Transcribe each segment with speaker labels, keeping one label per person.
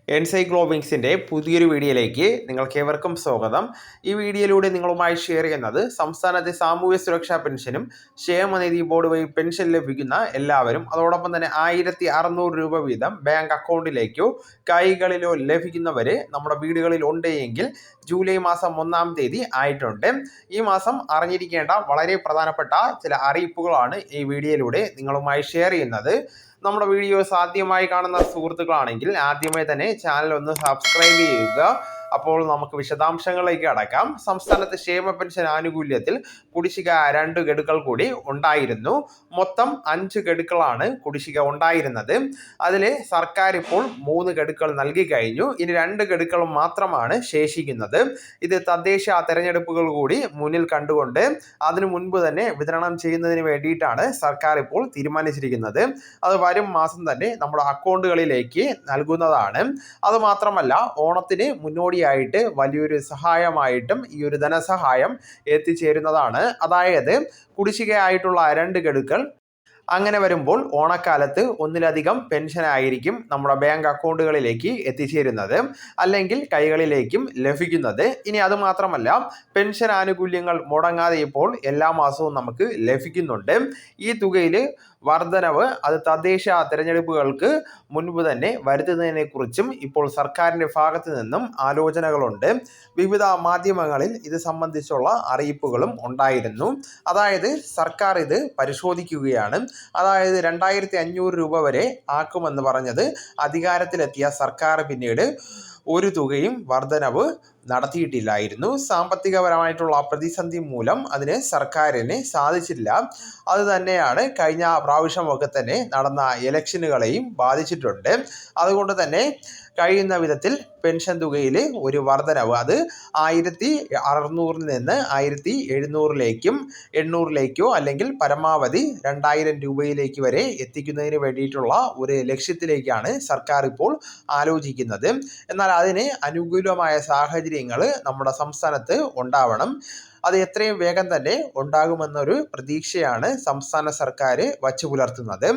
Speaker 1: എൻസൈക്ലോബിങ്സിൻ്റെ പുതിയൊരു വീഡിയോയിലേക്ക് നിങ്ങൾക്കേവർക്കും സ്വാഗതം. ഈ വീഡിയോയിലൂടെ നിങ്ങളുമായി ഷെയർ ചെയ്യുന്നത് സംസ്ഥാനത്തെ സാമൂഹ്യ സുരക്ഷാ പെൻഷനും ക്ഷേമനിധി ബോർഡ് വഴി പെൻഷൻ ലഭിക്കുന്ന എല്ലാവരും അതോടൊപ്പം തന്നെ 1600 രൂപ വീതം ബാങ്ക് അക്കൗണ്ടിലേക്കോ കൈകളിലോ ലഭിക്കുന്നവർ നമ്മുടെ വീടുകളിൽ ഉണ്ട് എങ്കിൽ ജൂലൈ മാസം 1-ാം തീയതി ആയിട്ടുണ്ട്. ഈ മാസം അറിഞ്ഞിരിക്കേണ്ട വളരെ പ്രധാനപ്പെട്ട ചില അറിയിപ്പുകളാണ് ഈ വീഡിയോയിലൂടെ നിങ്ങളുമായി ഷെയർ ചെയ്യുന്നത്. നമ്മുടെ വീഡിയോസ് ആദ്യമായി കാണുന്ന സുഹൃത്തുക്കളാണെങ്കിൽ ആദ്യമേ തന്നെ ചാനൽ ഒന്ന് സബ്സ്ക്രൈബ് ചെയ്യുക. അപ്പോൾ നമുക്ക് വിശദാംശങ്ങളിലേക്ക് കടക്കാം. സംസ്ഥാനത്ത് ക്ഷേമ പെൻഷൻ ആനുകൂല്യത്തിൽ കുടിശ്ശിക 2 ഗഡുക്കൾ കൂടി ഉണ്ടായിരുന്നു. മൊത്തം 5 ഗഡുക്കളാണ് കുടിശ്ശിക ഉണ്ടായിരുന്നത്. അതിൽ സർക്കാർ ഇപ്പോൾ 3 ഗഡുക്കൾ നൽകി കഴിഞ്ഞു. ഇനി 2 ഗഡുക്കൾ മാത്രമാണ് ശേഷിക്കുന്നത്. ഇത് തദ്ദേശ തെരഞ്ഞെടുപ്പുകൾ കൂടി മുന്നിൽ കണ്ടുകൊണ്ട് അതിനു മുൻപ് തന്നെ വിതരണം ചെയ്യുന്നതിന് വേണ്ടിയിട്ടാണ് സർക്കാർ ഇപ്പോൾ തീരുമാനിച്ചിരിക്കുന്നത്. അത് വരും മാസം തന്നെ നമ്മുടെ അക്കൗണ്ടുകളിലേക്ക് നൽകുന്നതാണ്. അതുമാത്രമല്ല, ഓണത്തിന് മുന്നോടിയായിട്ട് വലിയൊരു സഹായമായിട്ടും ഈ ഒരു ധനസഹായം എത്തിച്ചേരുന്നതാണ്. അതായത് കുടിശ്ശികയായിട്ടുള്ള 2 ഗഡുക്കൾ അങ്ങനെ വരുമ്പോൾ ഓണക്കാലത്ത് ഒന്നിലധികം പെൻഷൻ ആയിരിക്കും നമ്മുടെ ബാങ്ക് അക്കൗണ്ടുകളിലേക്ക് എത്തിച്ചേരുന്നത്, അല്ലെങ്കിൽ കൈകളിലേക്കും ലഭിക്കുന്നത്. ഇനി അതുമാത്രമല്ല, പെൻഷൻ ആനുകൂല്യങ്ങൾ മുടങ്ങാതെ ഇപ്പോൾ എല്ലാ മാസവും നമുക്ക് ലഭിക്കുന്നുണ്ട്. ഈ തുകയിൽ വർധനവ് അത് തദ്ദേശ തെരഞ്ഞെടുപ്പുകൾക്ക് മുൻപ് തന്നെ വരുത്തുന്നതിനെ കുറിച്ചും ഇപ്പോൾ സർക്കാരിൻ്റെ ഭാഗത്തു നിന്നും ആലോചനകളുണ്ട്. വിവിധ മാധ്യമങ്ങളിൽ ഇത് സംബന്ധിച്ചുള്ള അറിയിപ്പുകളും ഉണ്ടായിരുന്നു. അതായത് സർക്കാർ ഇത് പരിശോധിക്കുകയാണ്. അതായത് 2500 രൂപ വരെ ആക്കുമെന്ന് പറഞ്ഞത് അധികാരത്തിലെത്തിയ സർക്കാർ പിന്നീട് ഒരു തുകയും വർധനവ് നടത്തിയിട്ടില്ലായിരുന്നു. സാമ്പത്തികപരമായിട്ടുള്ള പ്രതിസന്ധി മൂലം അതിന് സർക്കാരിന് സാധിച്ചില്ല. അത് തന്നെയാണ് കഴിഞ്ഞ പ്രാവശ്യമൊക്കെ തന്നെ നടന്ന ഇലക്ഷനുകളെയും ബാധിച്ചിട്ടുണ്ട്. അതുകൊണ്ട് തന്നെ കഴിയുന്ന വിധത്തിൽ പെൻഷൻ തുകയിൽ ഒരു വർധനവ് അത് 1600 നിന്ന് 1700 800 അല്ലെങ്കിൽ പരമാവധി 2000 രൂപയിലേക്ക് വരെ എത്തിക്കുന്നതിന് വേണ്ടിയിട്ടുള്ള ഒരു ലക്ഷ്യത്തിലേക്കാണ് സർക്കാർ ഇപ്പോൾ ആലോചിക്കുന്നത്. എന്നാൽ അതിന് അനുകൂലമായ സാഹചര്യങ്ങൾ നമ്മുടെ സംസ്ഥാനത്ത് ഉണ്ടാവണം. അത് എത്രയും വേഗം തന്നെ ഉണ്ടാകുമെന്നൊരു പ്രതീക്ഷയാണ് സംസ്ഥാന സർക്കാർ വച്ചു പുലർത്തുന്നത്.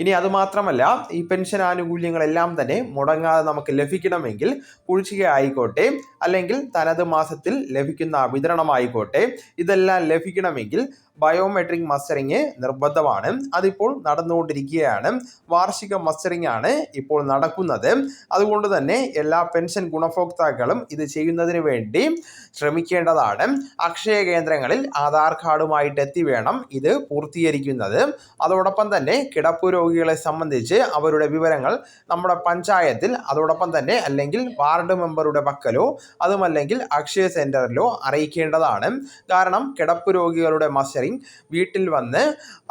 Speaker 1: ഇനി അതുമാത്രമല്ല, ഈ പെൻഷൻ ആനുകൂല്യങ്ങളെല്ലാം തന്നെ മുടങ്ങാതെ നമുക്ക് ലഭിക്കണമെങ്കിൽ കുടിശ്ശിക ആയിക്കോട്ടെ, അല്ലെങ്കിൽ തനത് മാസത്തിൽ ലഭിക്കുന്ന വിതരണമായിക്കോട്ടെ, ഇതെല്ലാം ലഭിക്കണമെങ്കിൽ ബയോമെട്രിക് മസ്റ്ററിങ് നിർബന്ധമാണ്. അതിപ്പോൾ നടന്നുകൊണ്ടിരിക്കുകയാണ്. വാർഷിക മസ്റ്ററിങ് ആണ് ഇപ്പോൾ നടക്കുന്നത്. അതുകൊണ്ട് തന്നെ എല്ലാ പെൻഷൻ ഗുണഭോക്താക്കളും ഇത് ചെയ്യുന്നതിന് വേണ്ടി ശ്രമിക്കേണ്ടതാണ്. അക്ഷയ കേന്ദ്രങ്ങളിൽ ആധാർ കാർഡുമായിട്ട് എത്തി വേണം ഇത് പൂർത്തീകരിക്കുന്നത്. അതോടൊപ്പം തന്നെ കിടപ്പ് രോഗികളെ സംബന്ധിച്ച് അവരുടെ വിവരങ്ങൾ നമ്മുടെ പഞ്ചായത്തിൽ അതോടൊപ്പം തന്നെ അല്ലെങ്കിൽ വാർഡ് മെമ്പറുടെ പക്കലോ അതുമല്ലെങ്കിൽ അക്ഷയ സെൻറ്ററിലോ അറിയിക്കേണ്ടതാണ്. കാരണം കിടപ്പ് രോഗികളുടെ മസ്റ്ററിങ് വീട്ടിൽ വന്ന്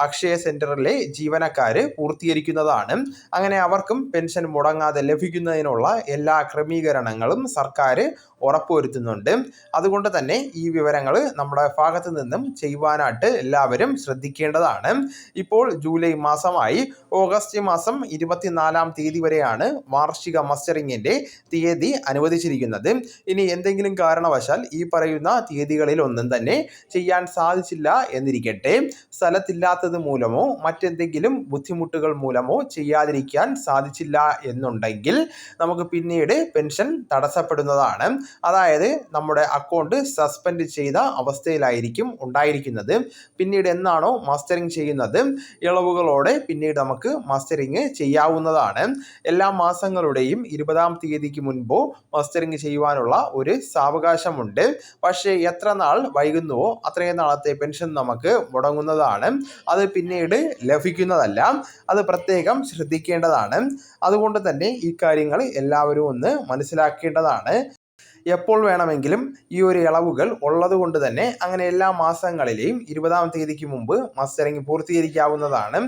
Speaker 1: അക്ഷയ സെൻറ്ററിലെ ജീവനക്കാർ പൂർത്തീകരിക്കുന്നതാണ്. അങ്ങനെ അവർക്കും പെൻഷൻ മുടങ്ങാതെ ലഭിക്കുന്നതിനുള്ള എല്ലാ ക്രമീകരണങ്ങളും സർക്കാർ ഉറപ്പുവരുത്തുന്നുണ്ട്. അതുകൊണ്ട് തന്നെ ഈ വിവരങ്ങൾ നമ്മുടെ ഭാഗത്ത് നിന്നും ചെയ്യുവാനായിട്ട് എല്ലാവരും ശ്രദ്ധിക്കേണ്ടതാണ്. ഇപ്പോൾ ജൂലൈ മാസമായി. ഓഗസ്റ്റ് മാസം 24-ാം തീയതി വരെയാണ് വാർഷിക മസ്റ്ററിങ്ങിൻ്റെ തീയതി അനുവദിച്ചിരിക്കുന്നത്. ഇനി എന്തെങ്കിലും കാരണവശാൽ ഈ പറയുന്ന തീയതികളിൽ ഒന്നും തന്നെ ചെയ്യാൻ സാധിച്ചില്ല എന്നിരിക്കട്ടെ, സ്ഥലത്തില്ലാത്തത് മൂലമോ മറ്റെന്തെങ്കിലും ബുദ്ധിമുട്ടുകൾ മൂലമോ ചെയ്യാതിരിക്കാൻ സാധിച്ചില്ല എന്നുണ്ടെങ്കിൽ നമുക്ക് പിന്നീട് പെൻഷൻ തടസ്സപ്പെടുന്നതാണ്. അതായത് നമ്മുടെ അക്കൗണ്ട് സസ്പെൻഡ് ചെയ്ത അവസ്ഥയിലായിരിക്കും ഉണ്ടായിരിക്കുന്നത്. പിന്നീട് എന്നാണോ മസ്റ്ററിങ് ചെയ്യുന്നത്, ഇളവുകളോടെ പിന്നീട് നമുക്ക് മസ്റ്ററിങ് ചെയ്യാവുന്നതാണ്. എല്ലാ മാസങ്ങളുടെയും 20-ാം തീയതിക്ക് മുൻപോ മസ്റ്ററിങ് ചെയ്യുവാനുള്ള ഒരു സാവകാശമുണ്ട്. പക്ഷേ എത്ര നാൾ വൈകുന്നുവോ അത്രയും നാളത്തെ പെൻഷൻ നമുക്ക് മുടങ്ങുന്നതാണ്. അത് പിന്നീട് ലഭിക്കുന്നതല്ല. അത് പ്രത്യേകം ശ്രദ്ധിക്കേണ്ടതാണ്. അതുകൊണ്ട് തന്നെ ഈ കാര്യങ്ങൾ എല്ലാവരും ഒന്ന് മനസ്സിലാക്കേണ്ടതാണ്. എപ്പോൾ വേണമെങ്കിലും ഈ ഒരു ഇളവുകൾ ഉള്ളതുകൊണ്ട് തന്നെ അങ്ങനെ എല്ലാ മാസങ്ങളിലെയും 20-ാം തീയതിക്ക് മുമ്പ് മസ്റ്ററിങ് പൂർത്തീകരിക്കാവുന്നതാണ്.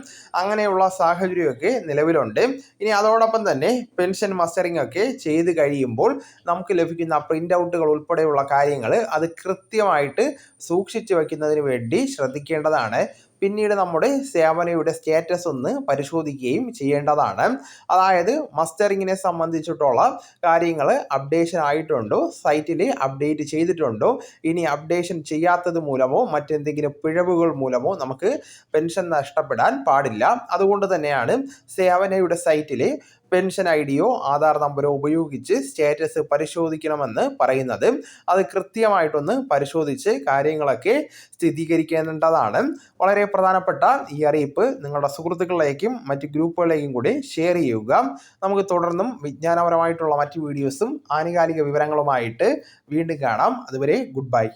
Speaker 1: അങ്ങനെയുള്ള സാഹചര്യമൊക്കെ നിലവിലുണ്ട്. ഇനി അതോടൊപ്പം തന്നെ പെൻഷൻ മസ്റ്ററിങ് ഒക്കെ ചെയ്ത് കഴിയുമ്പോൾ നമുക്ക് ലഭിക്കുന്ന പ്രിൻ്റ് ഔട്ടുകൾ ഉൾപ്പെടെയുള്ള കാര്യങ്ങൾ അത് കൃത്യമായിട്ട് സൂക്ഷിച്ചു വയ്ക്കുന്നതിന് വേണ്ടി ശ്രദ്ധിക്കേണ്ടതാണ്. പിന്നീട് നമ്മുടെ സേവനയുടെ സ്റ്റാറ്റസ് ഒന്ന് പരിശോധിക്കുകയും ചെയ്യേണ്ടതാണ്. അതായത് മസ്റ്ററിങ്ങിനെ സംബന്ധിച്ചിട്ടുള്ള കാര്യങ്ങൾ അപ്ഡേഷൻ ആയിട്ടുണ്ടോ, സൈറ്റിൽ അപ്ഡേറ്റ് ചെയ്തിട്ടുണ്ടോ, ഇനി അപ്ഡേഷൻ ചെയ്യാത്തത് മൂലമോ മറ്റെന്തെങ്കിലും പിഴവുകൾ മൂലമോ നമുക്ക് പെൻഷൻ നഷ്ടപ്പെടാൻ പാടില്ല. അതുകൊണ്ട് തന്നെയാണ് സേവനയുടെ സൈറ്റിൽ പെൻഷൻ ഐഡിയോ ആധാർ നമ്പറോ ഉപയോഗിച്ച് സ്റ്റാറ്റസ് പരിശോധിക്കണമെന്ന് പറയുന്നത്. അത് കൃത്യമായിട്ടൊന്ന് പരിശോധിച്ച് കാര്യങ്ങളൊക്കെ സ്ഥിരീകരിക്കേണ്ടതാണ്. വളരെ പ്രധാനപ്പെട്ട ഈ അറിയിപ്പ് നിങ്ങളുടെ സുഹൃത്തുക്കളിലേക്കും മറ്റ് ഗ്രൂപ്പുകളിലേക്കും കൂടി ഷെയർ ചെയ്യുക. നമുക്ക് തുടർന്നും വിജ്ഞാനപരമായിട്ടുള്ള മറ്റ് വീഡിയോസും ആനുകാലിക വിവരങ്ങളുമായിട്ട് വീണ്ടും കാണാം. അതുവരെ ഗുഡ് ബൈ.